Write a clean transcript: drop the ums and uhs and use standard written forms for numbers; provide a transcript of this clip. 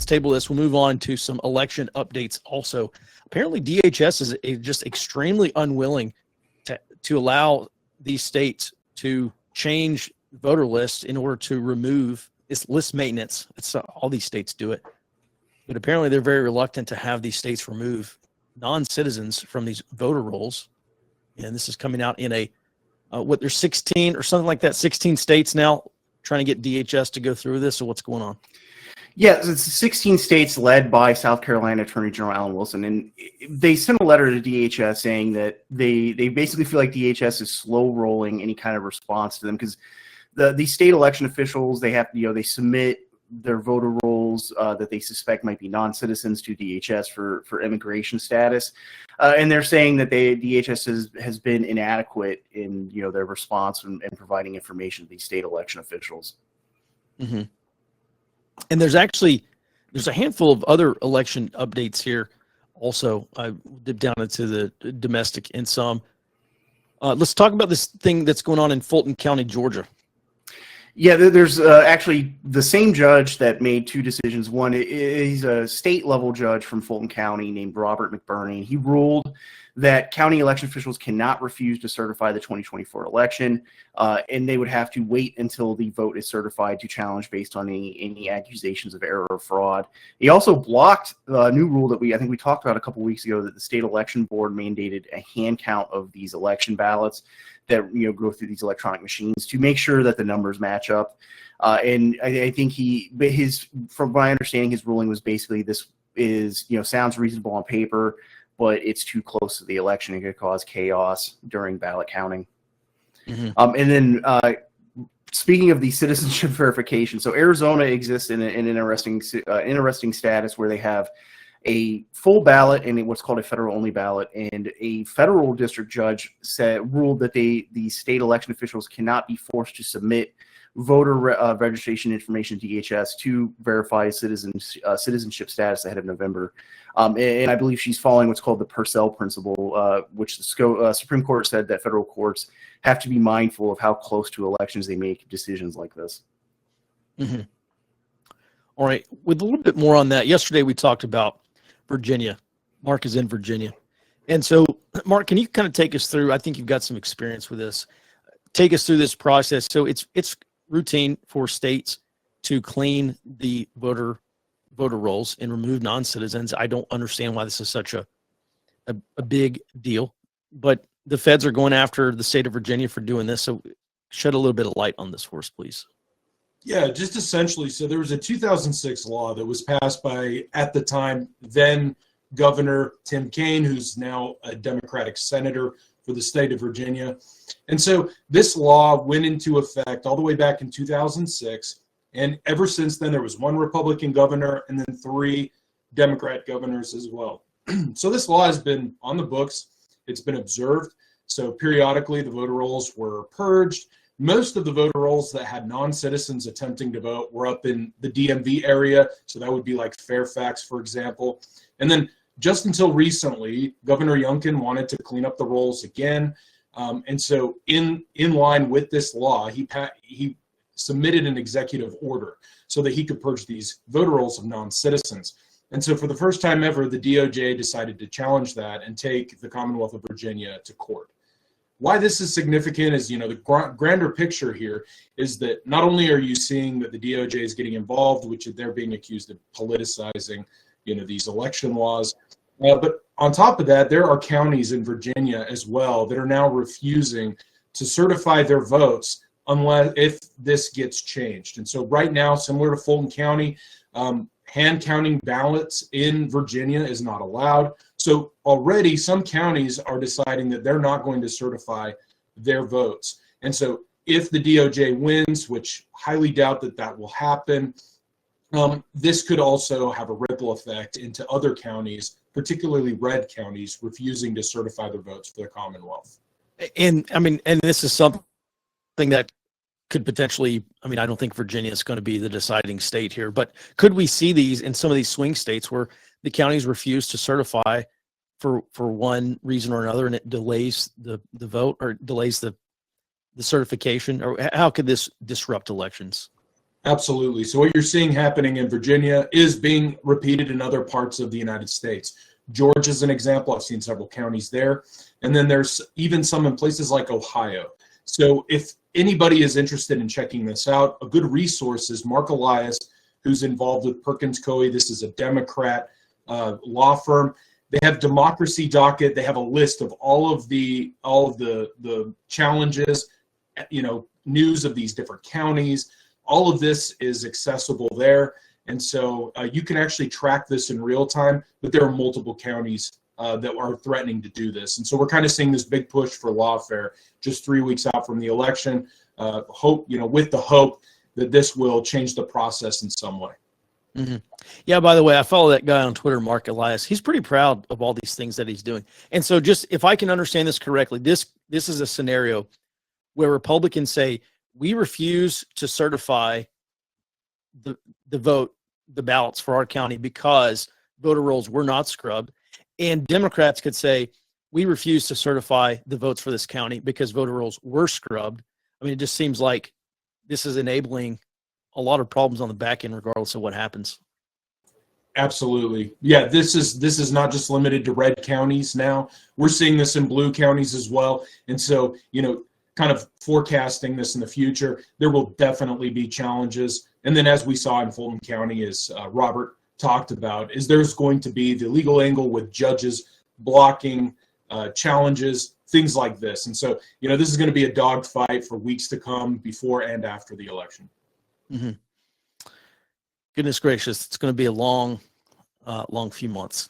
table this. We'll move on to some election updates also. Apparently, DHS is just extremely unwilling to allow these states to change voter lists in order to remove this list maintenance. All these states do it. But apparently, they're very reluctant to have these states remove non-citizens from these voter rolls. And this is coming out in there's 16 or something like that, 16 states now trying to get DHS to go through this. So what's going on? Yeah, it's 16 states led by South Carolina Attorney General Alan Wilson, and they sent a letter to DHS saying that they basically feel like DHS is slow rolling any kind of response to them because the state election officials, they have to, they submit their voter rolls that they suspect might be non-citizens to DHS for immigration status, and they're saying that DHS has been inadequate in their response and providing information to these state election officials. Mm-hmm. And there's a handful of other election updates here. Also, I dipped down into the domestic in some. Let's talk about this thing that's going on in Fulton County, Georgia. Yeah, there's actually the same judge that made two decisions. One, he's a state-level judge from Fulton County named Robert McBurney. He ruled that county election officials cannot refuse to certify the 2024 election, and they would have to wait until the vote is certified to challenge based on any accusations of error or fraud. He also blocked a new rule that I think we talked about a couple weeks ago, that the state election board mandated a hand count of these election ballots that go through these electronic machines to make sure that the numbers match up. And I think from my understanding, his ruling was basically this is sounds reasonable on paper, but it's too close to the election and could cause chaos during ballot counting. Mm-hmm. And then speaking of the citizenship verification, so Arizona exists in an interesting status where they have a full ballot and what's called a federal-only ballot, and a federal district judge ruled that the state election officials cannot be forced to submit voter registration information to DHS to verify citizenship status ahead of November. And I believe she's following what's called the Purcell principle, which the Supreme Court said that federal courts have to be mindful of how close to elections they make decisions like this. Mm-hmm. All right, with a little bit more on that, yesterday we talked about Virginia. Mark is in Virginia. And so, Mark, can you kind of take us through, I think you've got some experience with this, take us through this process. So it's routine for states to clean the voter rolls and remove non-citizens. I don't understand why this is such a big deal, but the feds are going after the state of Virginia for doing this. So shed a little bit of light on this for us, please. Yeah, just essentially, so there was a 2006 law that was passed by, at the time, then Governor Tim Kaine, who's now a Democratic senator for the state of Virginia. And so this law went into effect all the way back in 2006. And ever since then, there was one Republican governor and then 3 Democrat governors as well. So this law has been on the books. It's been observed. So periodically, the voter rolls were purged. Most of the voter rolls that had non-citizens attempting to vote were up in the DMV area. So that would be like Fairfax, for example. And then just until recently, Governor Youngkin wanted to clean up the rolls again. And so in line with this law, he submitted an executive order so that he could purge these voter rolls of non-citizens. And so for the first time ever, the DOJ decided to challenge that and take the Commonwealth of Virginia to court. Why this is significant is, the grander picture here is that not only are you seeing that the DOJ is getting involved, which they're being accused of politicizing, these election laws, but on top of that, there are counties in Virginia as well that are now refusing to certify their votes if this gets changed. And so right now, similar to Fulton County, hand counting ballots in Virginia is not allowed. So already some counties are deciding that they're not going to certify their votes. And so if the DOJ wins, which highly doubt that will happen, this could also have a ripple effect into other counties, particularly red counties, refusing to certify their votes for the Commonwealth. And this is something that could potentially, I don't think Virginia is going to be the deciding state here, but could we see these in some of these swing states where the counties refuse to certify for one reason or another, and it delays the vote or delays the certification? Or how could this disrupt elections? Absolutely. So what you're seeing happening in Virginia is being repeated in other parts of the United States. Georgia is an example. I've seen several counties there. And then there's even some in places like Ohio. So if anybody is interested in checking this out, a good resource is Mark Elias, who's involved with Perkins Coie. This is a Democrat law firm. They have Democracy Docket. They have a list of all of the challenges, news of these different counties. All of this is accessible there. And so you can actually track this in real time, but there are multiple counties that are threatening to do this. And so we're kind of seeing this big push for lawfare just 3 weeks out from the election. With the hope that this will change the process in some way. Mm-hmm. Yeah, by the way, I follow that guy on Twitter, Mark Elias. He's pretty proud of all these things that he's doing. And so just if I can understand this correctly, this is a scenario where Republicans say, we refuse to certify the ballots for our county because voter rolls were not scrubbed. And Democrats could say, we refuse to certify the votes for this county because voter rolls were scrubbed. I mean, it just seems like this is enabling a lot of problems on the back end, regardless of what happens. Absolutely. Yeah, this is not just limited to red counties now. We're seeing this in blue counties as well. And so, kind of forecasting this in the future, there will definitely be challenges. And then as we saw in Fulton County, as Robert talked about, is there's going to be the legal angle with judges blocking challenges, things like this. And so, this is going to be a dogfight for weeks to come before and after the election. Mm-hmm. Goodness gracious, it's going to be a long few months.